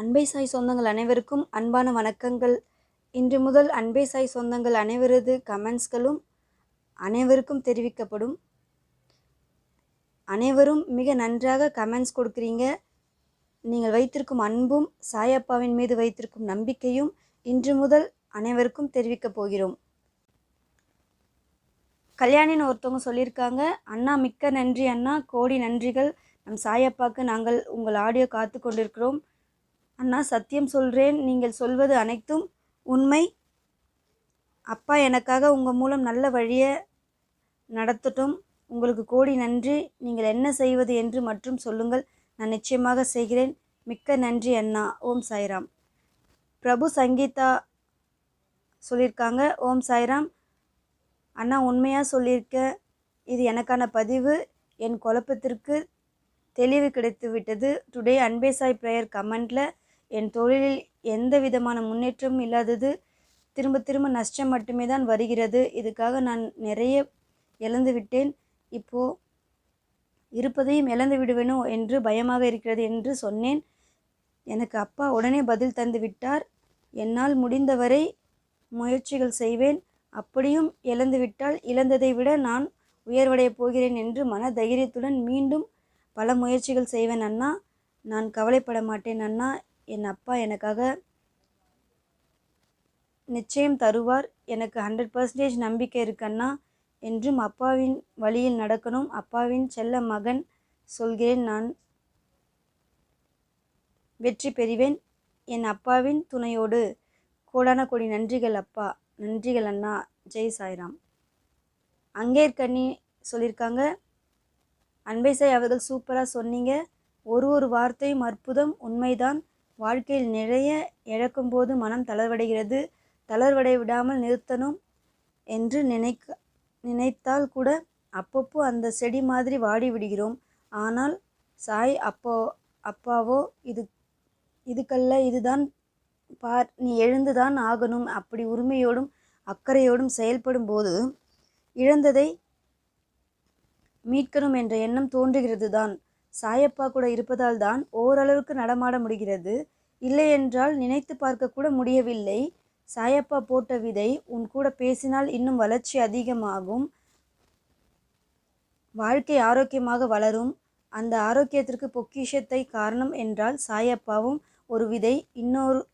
அன்பை சாய் சொந்தங்கள் அனைவருக்கும் அன்பான வணக்கங்கள். இன்று முதல் அன்பை சாய் சொந்தங்கள் அனைவரது கமெண்ட்ஸ்களும் அனைவருக்கும் தெரிவிக்கப்படும். அனைவரும் மிக நன்றாக கமெண்ட்ஸ் கொடுக்குறீங்க. நீங்கள் வைத்திருக்கும் அன்பும் சாயப்பாவின் மீது வைத்திருக்கும் நம்பிக்கையும் இன்று முதல் அனைவருக்கும் தெரிவிக்கப் போகிறோம். கல்யாணின்னு ஒருத்தவங்க சொல்லியிருக்காங்க, அண்ணா மிக்க நன்றி அண்ணா, கோடி நன்றிகள். நம் சாயப்பாக்கு நாங்கள் உங்கள் ஆடியோ காத்து கொண்டிருக்கிறோம். அண்ணா சத்தியம் சொல்கிறேன், நீங்கள் சொல்வது அனைத்தும் உண்மை. அப்பா எனக்காக உங்கள் மூலம் நல்ல வழியை நடத்தட்டும். உங்களுக்கு கோடி நன்றி. நீங்கள் என்ன செய்வது என்று மற்றும் சொல்லுங்கள், நான் நிச்சயமாக செய்கிறேன். மிக்க நன்றி அண்ணா. ஓம் சாய்ராம். பிரபு சங்கீதா சொல்லியிருக்காங்க, ஓம் சாய்ராம் அண்ணா, உண்மையாக சொல்லியிருக்க. இது எனக்கான பதிவு. என் குழப்பத்திற்கு தெளிவு கிடைத்து விட்டது. டுடே அன்பே சாய் ப்ரேயர் கமெண்டில் என் தொழிலில் எந்த விதமான முன்னேற்றமும் இல்லாதது, திரும்ப திரும்ப நஷ்டம் மட்டுமே தான் வருகிறது. இதுக்காக நான் நிறைய இழந்து விட்டேன். இப்போது இருப்பதையும் இழந்து விடுவேனோ என்று பயமாக இருக்கிறது என்று சொன்னேன். எனக்கு அப்பா உடனே பதில் தந்து விட்டார். என்னால் முடிந்தவரை முயற்சிகள் செய்வேன். அப்படியும் இழந்துவிட்டால் இழந்ததை விட நான் உயர்வடைய போகிறேன் என்று மன தைரியத்துடன் மீண்டும் பல முயற்சிகள் செய்வேன் அண்ணா. நான் கவலைப்பட மாட்டேன் அண்ணா. என் அப்பா எனக்காக நிச்சயம் தருவார். எனக்கு 100% நம்பிக்கை இருக்கு அண்ணா. என்றும் அப்பாவின் வழியில் நடக்கணும். அப்பாவின் செல்ல மகன் சொல்கிறேன், நான் வெற்றி பெறுவேன் என் அப்பாவின் துணையோடு. கோடான கோடி நன்றிகள் அப்பா. நன்றிகள் அண்ணா. ஜெய் சாய்ராம். அங்கேற்கண்ணி சொல்லியிருக்காங்க, அன்பை சாய் அவர்கள் சூப்பராக சொன்னீங்க. ஒரு வார்த்தையும் அற்புதம், உண்மைதான். வாழ்க்கையில் நிறைய இழக்கும்போது மனம் தளர்வடைகிறது. தளர்வடை விடாமல் நிறுத்தணும் என்று நினைத்தால் கூட அப்பப்போ அந்த செடி மாதிரி வாடி விடுகிறோம். ஆனால் சாய் அப்பாவோ இதுக்கல்ல, இதுதான் பார், நீ எழுந்துதான் ஆகணும். அப்படி உரிமையோடும் அக்கறையோடும் செயல்படும் போது இழந்ததை மீட்கணும் என்ற எண்ணம் தோன்றுகிறது தான். சாயப்பா கூட இருப்பதால் தான் ஓரளவுக்கு நடமாட முடிகிறது. இல்லை என்றால் நினைத்து பார்க்க கூட முடியவில்லை. சாயப்பா போட்ட விதை உன் கூட பேசினால் இன்னும் வளர்ச்சி அதிகமாகும், வாழ்க்கை ஆரோக்கியமாக வளரும். அந்த ஆரோக்கியத்திற்கு பொக்கிஷத்தை காரணம் என்றால் சாயப்பாவும் ஒரு விதை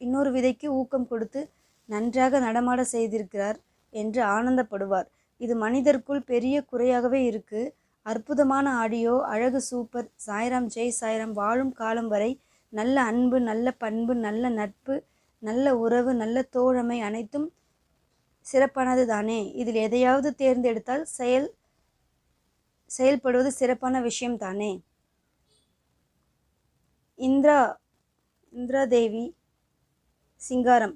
இன்னொரு விதைக்கு ஊக்கம் கொடுத்து நன்றாக நடமாட செய்திருக்கிறார் என்று ஆனந்தப்படுவார். இது மனிதருக்குள் பெரிய குறையாகவே இருக்கு. அற்புதமான ஆடியோ, அழகு, சூப்பர். சாய்ராம். ஜெய் சாய்ராம். வாழும் காலம் வரை நல்ல அன்பு, நல்ல பண்பு, நல்ல நட்பு, நல்ல உறவு, நல்ல தோழமை அனைத்தும் சிறப்பானது தானே. இதில் எதையாவது தேர்ந்தெடுத்தால் செயல்படுவது சிறப்பான விஷயம் தானே. இந்திரா தேவி சிங்காரம்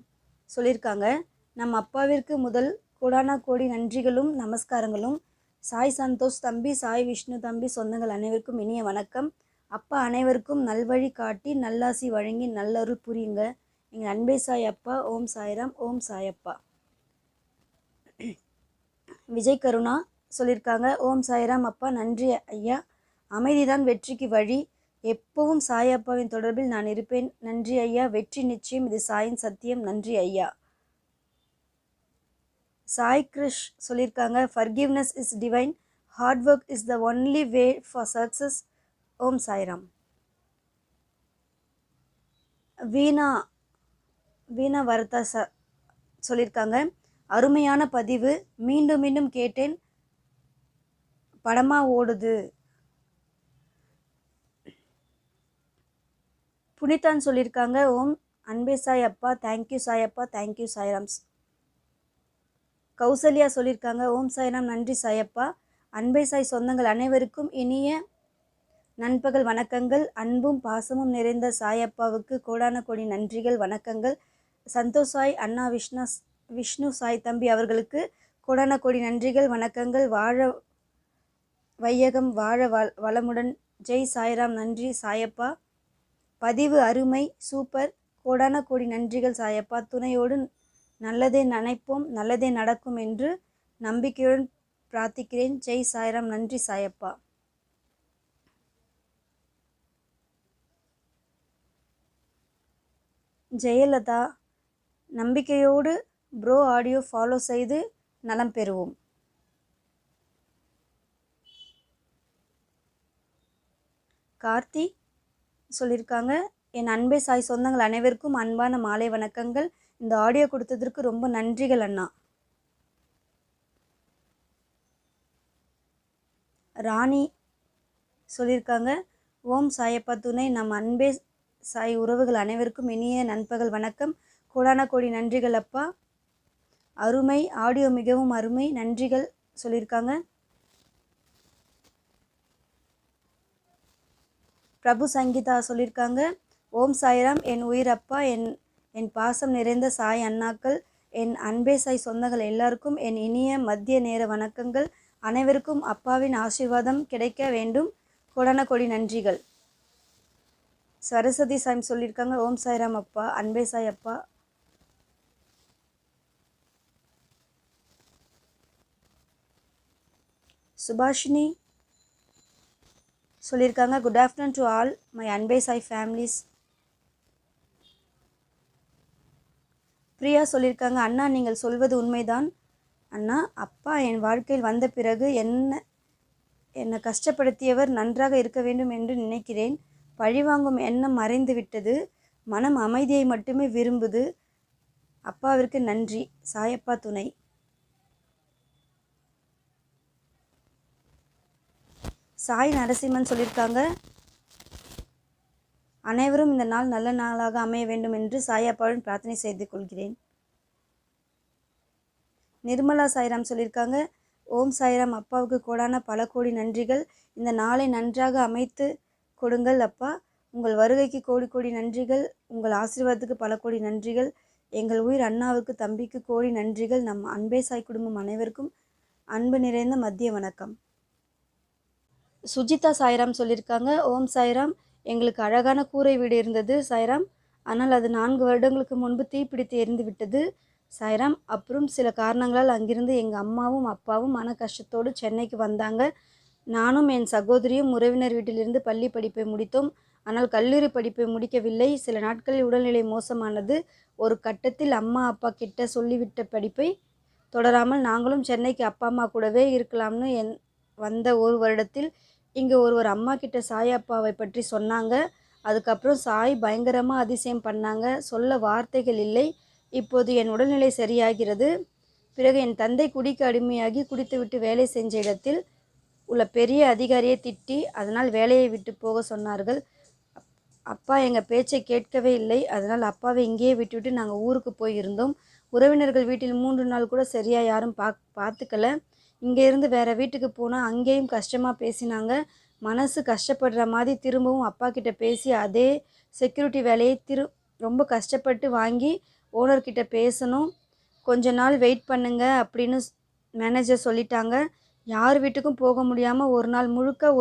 சொல்லியிருக்காங்க, நம் அப்பாவிற்கு முதல் கோடான கோடி நன்றிகளும் நமஸ்காரங்களும். சாய் சந்தோஷ் தம்பி, சாய் விஷ்ணு தம்பி, சொந்தங்கள் அனைவருக்கும் இனிய வணக்கம். அப்பா அனைவருக்கும் நல்வழி காட்டி நல்லாசி வழங்கி நல்லருள் புரியுங்க. எங்கள் அன்பே சாய் அப்பா. ஓம் சாய்ராம். ஓம் சாயப்பா. விஜய் கருணா சொல்லியிருக்காங்க, ஓம் சாய்ராம் அப்பா. நன்றி ஐயா. அமைதிதான் வெற்றிக்கு வழி. எப்பவும் சாயப்பாவின் தொடர்பில் நான் இருப்பேன். நன்றி ஐயா. வெற்றி நிச்சயம். இது சாயின் சத்தியம். நன்றி ஐயா. சாய் கிருஷ் சொல்லியிருக்காங்க, forgiveness is divine, hard work is the only way for success. Om Sairam. Veena Varada சொல்லியிருக்காங்க, அருமையான பதிவு. மீண்டும் மீண்டும் கேட்டேன், படமாக ஓடுது. புனிதான் சொல்லியிருக்காங்க, ஓம் அன்பே சாய் அப்பா. தேங்க்யூ சாயப்பா. தேங்க்யூ சாய்ராம்ஸ். கௌசல்யா சொல்லியிருக்காங்க, ஓம் சாய்ராம். நன்றி சாயப்பா. அன்பை சாய் சொந்தங்கள் அனைவருக்கும் இனிய நண்பகல் வணக்கங்கள். அன்பும் பாசமும் நிறைந்த சாயப்பாவுக்கு கோடான கோடி நன்றிகள், வணக்கங்கள். சந்தோஷ் சாய் அண்ணா, விஷ்ணு சாய் தம்பி அவர்களுக்கு கோடான கோடி நன்றிகள், வணக்கங்கள். வாழ வையகம், வாழ வளமுடன். ஜெய் சாய்ராம். நன்றி சாயப்பா. பதிவு அருமை, சூப்பர். கோடான கோடி நன்றிகள் சாயப்பா. துணையோடு நல்லதே நினைப்போம், நல்லதே நடக்கும் என்று நம்பிக்கையுடன் பிரார்த்திக்கிறேன். ஜெய் சாய்ராம். நன்றி சாயப்பா. ஜெயலதா, நம்பிக்கையோடு ப்ரோ ஆடியோ ஃபாலோ செய்து நலம் பெறுவோம். கார்த்தி சொல்லியிருக்காங்க, என் அன்பே சாய் சொந்தங்கள் அனைவருக்கும் அன்பான மாலை வணக்கங்கள். இந்த ஆடியோ கொடுத்ததற்கு ரொம்ப நன்றிகள் அண்ணா. ராணி சொல்லியிருக்காங்க, ஓம் சாயப்பா துணை. நம் அன்பே சாய் உறவுகள் அனைவருக்கும் இனிய நண்பகல் வணக்கம். கோடான கோடி நன்றிகள் அப்பா. அருமை ஆடியோ, மிகவும் அருமை, நன்றிகள் சொல்லியிருக்காங்க. பிரபு சங்கீதா சொல்லியிருக்காங்க, ஓம் சாய்ராம் என் உயிர் அப்பா, என் பாசம் நிறைந்த சாய் அண்ணாக்கள், என் அன்பே சாய் சொந்தங்கள் எல்லாருக்கும் என் இனிய மதிய நேர வணக்கங்கள். அனைவருக்கும் அப்பாவின் ஆசீர்வாதம் கிடைக்க வேண்டும். கோடான கோடி நன்றிகள். சரஸ்வதி சாய் சொல்லியிருக்காங்க, ஓம் சாய்ராம் அப்பா, அன்பே சாய் அப்பா. சுபாஷினி சொல்லியிருக்காங்க, good afternoon to all my அன்பே சாய் ஃபேமிலிஸ். பிரியா சொல்லியிருக்காங்க, அண்ணா நீங்கள் சொல்வது உண்மைதான் அண்ணா. அப்பா என் வாழ்க்கையில் வந்த பிறகு என்னை கஷ்டப்படுத்தியவர் நன்றாக இருக்க வேண்டும் என்று நினைக்கிறேன். பழிவாங்கும் எண்ணம் மறைந்து விட்டது. மனம் அமைதியை மட்டுமே விரும்புது. அப்பாவிற்கு நன்றி. சாயப்பா துணை. சாய் நரசிம்மன் சொல்லியிருக்காங்க, அனைவரும் இந்த நாள் நல்ல நாளாக அமைய வேண்டும் என்று சாயப்பாவுடன் பிரார்த்தனை செய்து கொள்கிறேன். நிர்மலா சாய்ராம் சொல்லியிருக்காங்க, ஓம் சாய்ராம் அப்பாவுக்கு கோடான பல கோடி நன்றிகள். இந்த நாளை நன்றாக அமைத்து கொடுங்கள் அப்பா. உங்கள் வருகைக்கு கோடி கோடி நன்றிகள். உங்கள் ஆசீர்வாதத்துக்கு பல கோடி நன்றிகள். எங்கள் உயிர் அண்ணாவுக்கு தம்பிக்கு கோடி நன்றிகள். நம் அன்பே சாய் குடும்பம் அனைவருக்கும் அன்பு நிறைந்த மதிய வணக்கம். சுஜிதா சாய்ராம் சொல்லியிருக்காங்க, ஓம் சாய்ராம் எங்களுக்கு அழகான கூரை வீடு இருந்தது சாய்ராம். ஆனால் அது 4 வருடங்களுக்கு முன்பு தீப்பிடித்து எரிந்து விட்டது சாய்ராம். அப்புறம் சில காரணங்களால் அங்கிருந்து எங்கள் அம்மாவும் அப்பாவும் மன கஷ்டத்தோடு சென்னைக்கு வந்தாங்க. நானும் என் சகோதரியும் உறவினர் வீட்டிலிருந்து பள்ளி படிப்பை முடித்தோம். ஆனால் கல்லூரி படிப்பை முடிக்கவில்லை. சில நாட்களில் உடல்நிலை மோசமானது. ஒரு கட்டத்தில் அம்மா அப்பா கிட்ட சொல்லிவிட்ட படிப்பை தொடராமல் நாங்களும் சென்னைக்கு அப்பா அம்மா கூடவே இருக்கலாம்னு வந்த 1 வருடத்தில் இங்கே ஒருவர் அம்மா கிட்ட சாய் அப்பாவை பற்றி சொன்னாங்க. அதுக்கப்புறம் சாய் பயங்கரமாக அதிசயம் பண்ணாங்க. சொல்ல வார்த்தைகள் இல்லை. இப்போது என் உடல்நிலை சரியாகிறது. பிறகு என் தந்தை குடிக்கு அடிமையாகி குடித்துவிட்டு வேலை செஞ்ச இடத்தில் உள்ள பெரிய அதிகாரியை திட்டி அதனால் வேலையை விட்டு போக சொன்னார்கள். அப்பா எங்கள் பேச்சை கேட்கவே இல்லை. அதனால் அப்பாவை இங்கேயே விட்டுவிட்டு நாங்கள் ஊருக்கு போயிருந்தோம். உறவினர்கள் வீட்டில் 3 நாள் கூட சரியாக யாரும் பார்த்துக்கல. இங்கேருந்து வேறு வீட்டுக்கு போனால் அங்கேயும் கஷ்டமாக பேசினாங்க. மனசு கஷ்டப்படுற மாதிரி திரும்பவும் அப்பா கிட்ட பேசி அதே செக்யூரிட்டி வேலையை ரொம்ப கஷ்டப்பட்டு வாங்கி ஓனர்கிட்ட பேசணும். கொஞ்ச நாள் வெயிட் பண்ணுங்க அப்படின்னு மேனேஜர் சொல்லிட்டாங்க. யார் வீட்டுக்கும் போக முடியாமல் ஒரு நாள் முழுக்க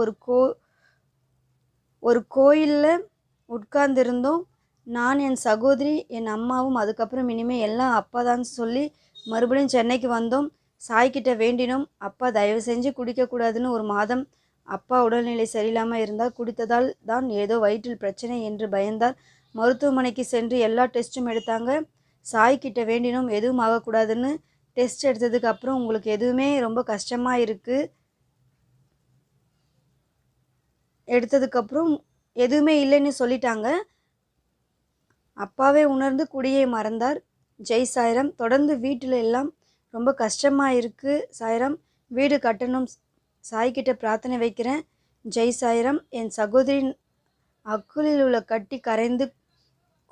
ஒரு கோயிலில் உட்கார்ந்துருந்தோம். நான், என் சகோதரி, என் அம்மாவும். அதுக்கப்புறம் இனிமேல் எல்லாம் அப்பா தான் சொல்லி மறுபடியும் சென்னைக்கு வந்தோம். சாய்கிட்ட வேண்டினோம், அப்பா தயவு செஞ்சு குடிக்கக்கூடாதுன்னு. 1 மாதம் அப்பா உடல்நிலை சரியில்லாமல் இருந்தால் குடித்ததால் தான் ஏதோ வயிற்றில் பிரச்சனை என்று பயந்தார். மருத்துவமனைக்கு சென்று எல்லா டெஸ்ட்டும் எடுத்தாங்க. சாய்கிட்ட வேண்டினோம் எதுவும் ஆகக்கூடாதுன்னு. டெஸ்ட் எடுத்ததுக்கு அப்புறம் உங்களுக்கு எதுவுமே ரொம்ப கஷ்டமாக இருக்குது, எடுத்ததுக்கப்புறம் எதுவுமே இல்லைன்னு சொல்லிட்டாங்க. அப்பாவே உணர்ந்து குடியை மறந்தார். ஜெய் சாய்ராம். தொடர்ந்து வீட்டில் எல்லாம் ரொம்ப கஷ்டமாக இருக்குது சாய்ராம். வீடு கட்டணும். சாய்கிட்ட பிரார்த்தனை வைக்கிறேன். ஜெய் சாய்ராம். என் சகோதரின் அக்குளில் உள்ள கட்டி கரைந்து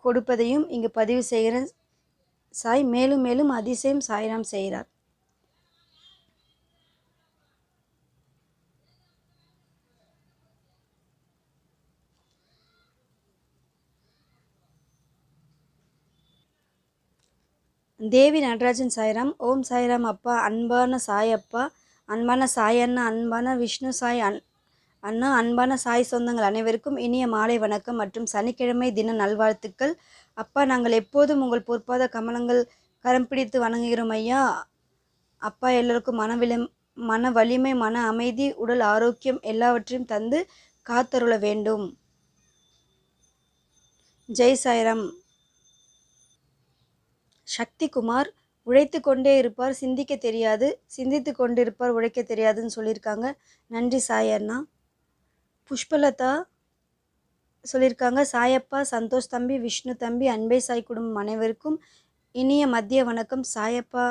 கொடுப்பதையும் இங்கு பதிவு செய்கிறேன் சாய். மேலும் மேலும் அதிசயம் சாய்ராம் செய்கிறார். தேவி நடராஜன் சாய்ராம். ஓம் சாய்ராம் அப்பா, அன்பான சாய் அப்பா, அன்பான சாய் அண்ணா, அன்பான விஷ்ணு சாய் அண்ணா, அன்பான சாய் சொந்தங்கள் அனைவருக்கும் இனிய மாலை வணக்கம் மற்றும் சனிக்கிழமை தின நல்வாழ்த்துக்கள். அப்பா, நாங்கள் எப்போதும் உங்கள் பொற்பாத கமலங்கள் கரம் பிடித்து வணங்குகிறோம் ஐயா. அப்பா எல்லோருக்கும் மன வலிமை, மன அமைதி, உடல் ஆரோக்கியம் எல்லாவற்றையும் தந்து காத்தருள வேண்டும். ஜெய் சாய்ராம். சக்திகுமார், உழைத்து கொண்டே இருப்பார், சிந்திக்க தெரியாது, சிந்தித்து கொண்டிருப்பார், உழைக்க தெரியாதுன்னு சொல்லியிருக்காங்க. நன்றி சாய் அண்ணா. புஷ்பலதா சொல்லியிருக்காங்க, சாயப்பா, சந்தோஷ் தம்பி, விஷ்ணு தம்பி, அன்பே சாய் குடும்பம் அனைவருக்கும் இனிய மதிய வணக்கம். சாயப்பா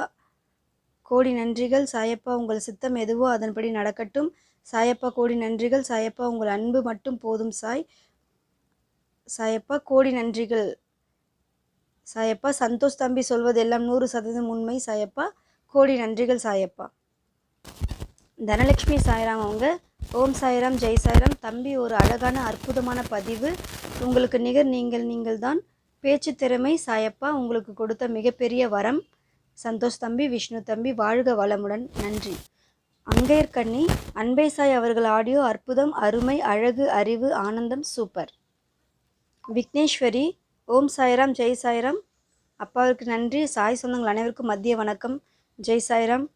கோடி நன்றிகள். சாயப்பா உங்கள் சித்தம் எதுவோ அதன்படி நடக்கட்டும். சாயப்பா கோடி நன்றிகள். சாயப்பா உங்கள் அன்பு மட்டும் போதும் சாய். சாயப்பா கோடி நன்றிகள். சாயப்பா சந்தோஷ் தம்பி சொல்வதெல்லாம் 100% உண்மை. சாயப்பா கோடி நன்றிகள். சாயப்பா தனலட்சுமி சாய்ராம் அவங்க, ஓம் சாய்ராம், ஜெய் சாய்ராம். தம்பி, ஒரு அழகான அற்புதமான பதிவு. உங்களுக்கு நிகர் நீங்கள் தான். பேச்சு திறமை சாயப்பா உங்களுக்கு கொடுத்த மிகப்பெரிய வரம். சந்தோஷ் தம்பி, விஷ்ணு தம்பி, வாழ்க வளமுடன். நன்றி. அங்கையர்கண்ணி, அன்பே சாய் அவர்கள் ஆடியோ அற்புதம், அருமை, அழகு, அறிவு, ஆனந்தம், சூப்பர். விக்னேஸ்வரி, ஓம் சாய்ராம், ஜெய் சாய்ராம். அப்பாவிற்கு நன்றி. சாய் சொந்தங்கள் அனைவருக்கும் மதிய வணக்கம். ஜெய் சாய்ராம்.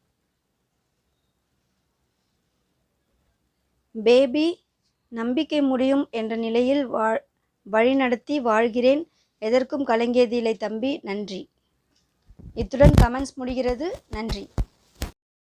பேபி, நம்பிக்கை முடியும் என்ற நிலையில் வழிநடத்தி வாழ்கிறேன். எதற்கும் கலங்கியதில்லை தம்பி. நன்றி. இத்துடன் கமெண்ட்ஸ் முடிகிறது. நன்றி.